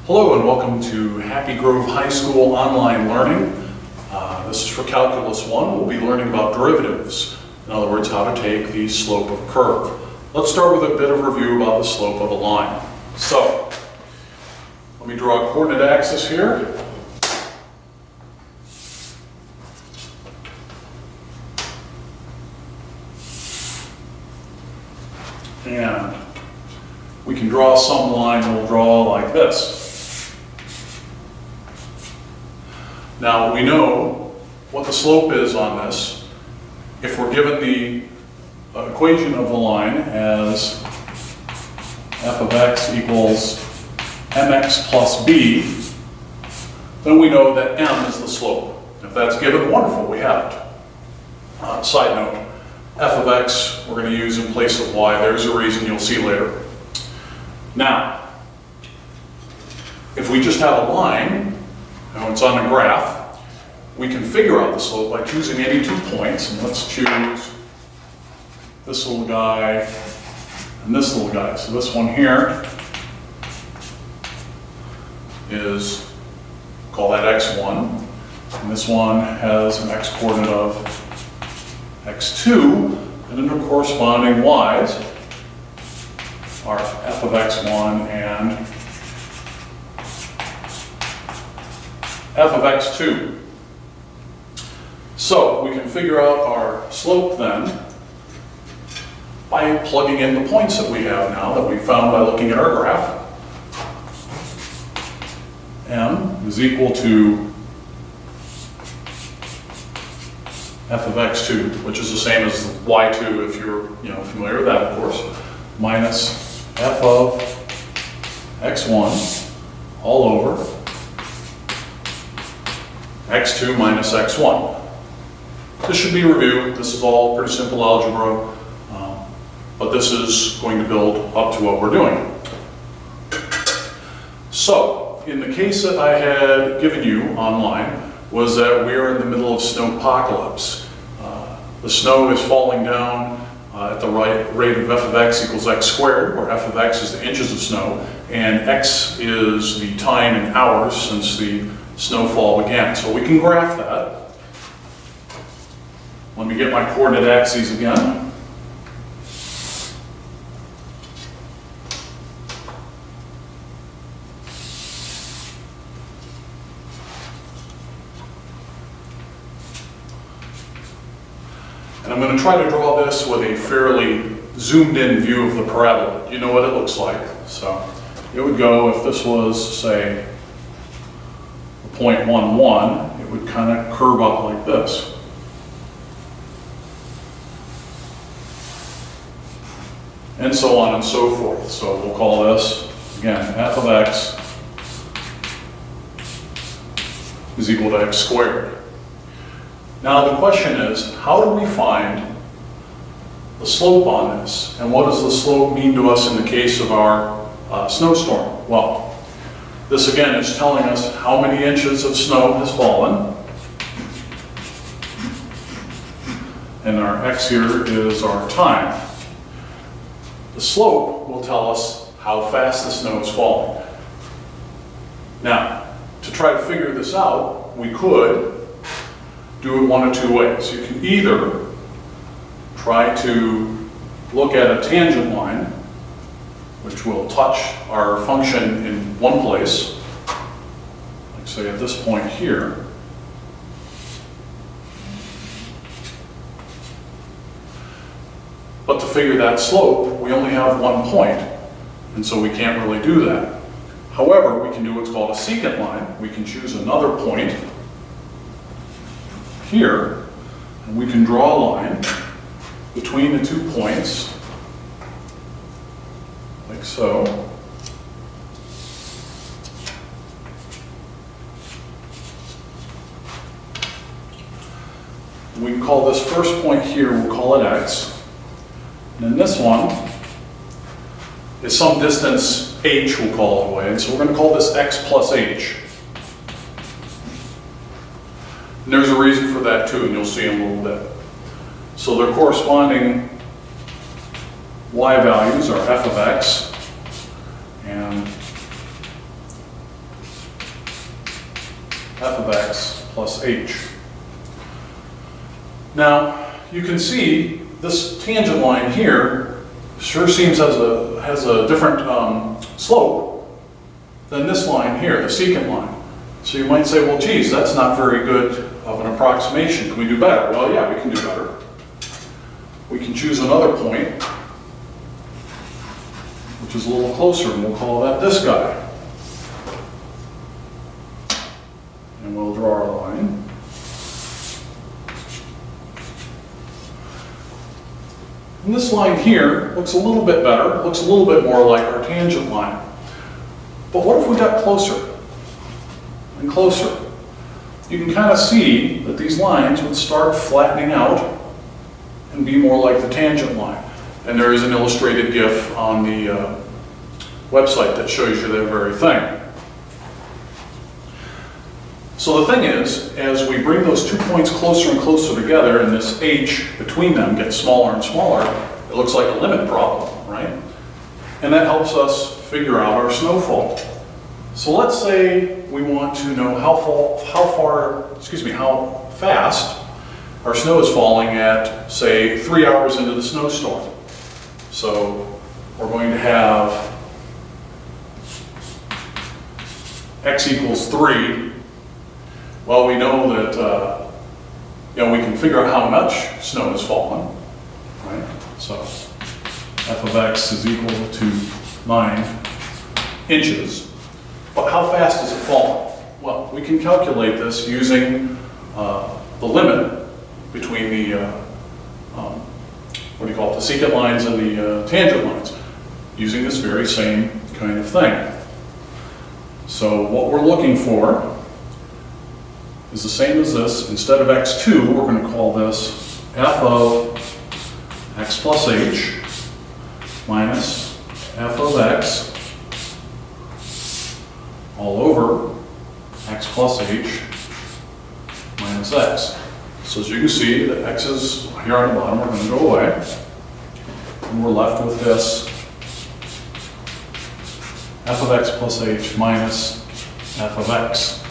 Hello and welcome to Happy Grove High School online learning. This is for Calculus 1. We'll be learning about derivatives. In other words, how to take the slope of a curve. Let's start with a bit of review about the slope of a line. So, let me draw a coordinate axis here. And we can draw some line that will draw like this. Now we know what the slope is on this. If we're given the equation of the line as f of x equals mx plus b, then we know that m is the slope. If that's given, wonderful, we have it. Side note, f of x we're going to use in place of y. There's a reason you'll see later. Now, if we just have a line, and it's on a graph, we can figure out the slope by choosing any 2 points. And let's choose this little guy and this little guy. So this one here is, call that x1. And this one has an x coordinate of x2. And then the corresponding y's are f of x1 and f of x2. So we can figure out our slope then by plugging in the points that we have now that we found by looking at our graph. M is equal to f of x2, which is the same as y2 if you're familiar with that, of course, minus f of x1 all over x2 minus x1. This should be reviewed. This is all pretty simple algebra, but this is going to build up to what we're doing. So, in the case that I had given you online, was that we are in the middle of snowpocalypse. The snow is falling down at the rate of f of x equals x squared, where f of x is the inches of snow, and x is the time in hours since the snowfall began. So we can graph that. Let me get my coordinate axes again. And I'm going to try to draw this with a fairly zoomed in view of the parabola. You know what it looks like. So it would go, if this was, say, point 1, 1, it would kind of curve up like this. And so on and so forth. So we'll call this, again, f of x is equal to x squared. Now the question is, how do we find the slope on this? And what does the slope mean to us in the case of our snowstorm? Well, this again is telling us how many inches of snow has fallen. And our x here is our time. The slope will tell us how fast the snow is falling. Now, to try to figure this out, we could do it one of 2 ways. You can either try to look at a tangent line, which will touch our function in one place, like say at this point here. But to figure that slope, we only have 1 point, and so we can't really do that. However, we can do what's called a secant line. We can choose another point here, and we can draw a line between the 2 points, like so. We can call this first point here, we'll call it x. And then this one is some distance h, we'll call it away. And so we're going to call this x plus h. And there's a reason for that too, and you'll see in a little bit. So their corresponding y values are f of x and f of x plus h. Now, you can see this tangent line here sure seems has a different slope than this line here, the secant line. So you might say, well, geez, that's not very good of an approximation. Can we do better? Well, yeah, we can do better. We can choose another point, which is a little closer, and we'll call that this guy. And we'll draw our line. And this line here looks a little bit better, looks a little bit more like our tangent line. But what if we got closer and closer? You can kind of see that these lines would start flattening out and be more like the tangent line. And there is an illustrated GIF on the website that shows you that very thing. So the thing is, as we bring those 2 points closer and closer together, and this h between them gets smaller and smaller, it looks like a limit problem, right? And that helps us figure out our snowfall. So let's say we want to know how fast our snow is falling at, say, 3 hours into the snowstorm. So we're going to have x equals 3. Well, we know that we can figure out how much snow is falling, right? So f of x is equal to 9 inches. But how fast is it falling? Well, we can calculate this using the limit between the the secant lines and the tangent lines, using this very same kind of thing. So what we're looking for is the same as this. Instead of x2, we're going to call this f of x plus h minus f of x all over x plus h minus x. So as you can see, the x's here on the bottom are going to go away, and we're left with this f of x plus h minus f of x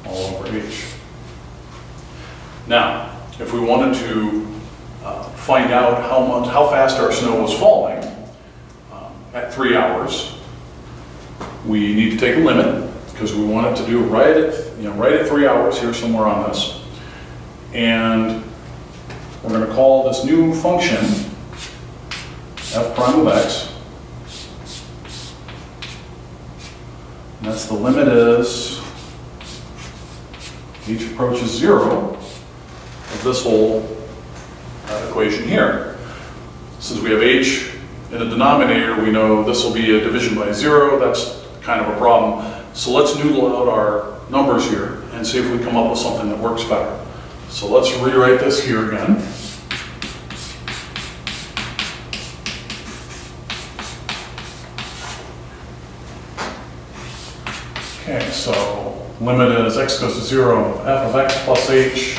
all over h. Now, if we wanted to find out how fast our snow was falling at 3 hours, we need to take a limit, because we want it to do right at 3 hours here somewhere on this. And we're going to call this new function f prime of x. And that's the limit is h approaches 0 of this whole equation here. Since we have h in the denominator, we know this will be a division by 0. That's kind of a problem. So let's noodle out our numbers here and see if we come up with something that works better. So let's rewrite this here again. Okay, so limit is x goes to 0 of f of x plus h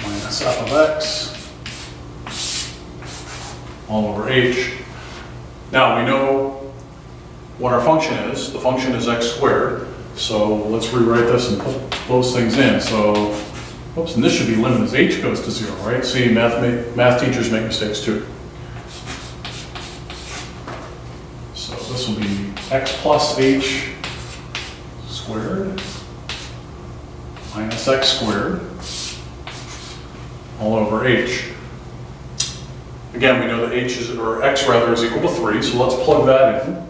minus f of x all over h. Now we know what our function is. The function is x squared. So let's rewrite this and put those things in. So, oops, and this should be limit as h goes to 0, right? See, math teachers make mistakes too. So this will be x plus h squared minus x squared all over h. Again, we know that h is, or x rather, is equal to 3, so let's plug that in.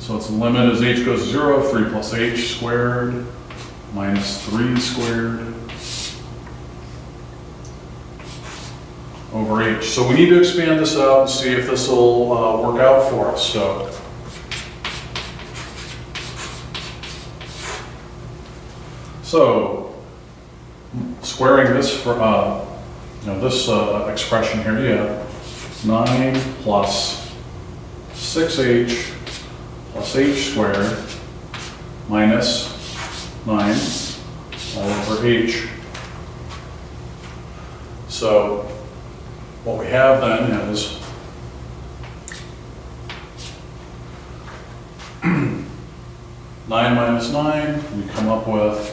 So its limit as h goes to 0, 3 plus h squared minus 3 squared over h. So we need to expand this out and see if this will work out for us. So squaring this for this expression here, you have 9 plus 6h plus h squared minus 9 all over h. So what we have then is 9 minus 9, we come up with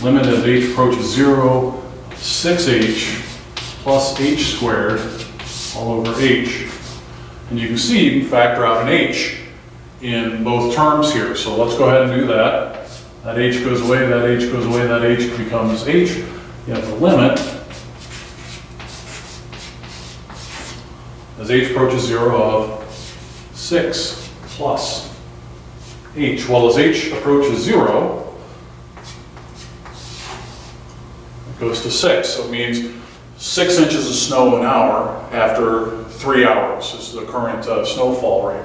limit as h approaches 0, 6h plus h squared all over h. And you can see you can factor out an h in both terms here. So let's go ahead and do that. That h goes away, that h goes away, that h becomes h. You have the limit as h approaches 0 of 6 plus h. Well, as h approaches 0, it goes to 6. So it means 6 inches of snow an hour after 3 hours is the current snowfall rate.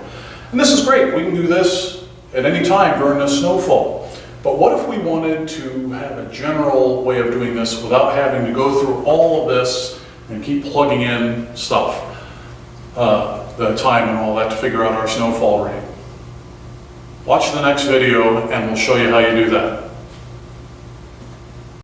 And this is great. We can do this at any time during the snowfall. But what if we wanted to have a general way of doing this without having to go through all of this and keep plugging in stuff, the time and all that to figure out our snowfall rate? Watch the next video and we'll show you how you do that.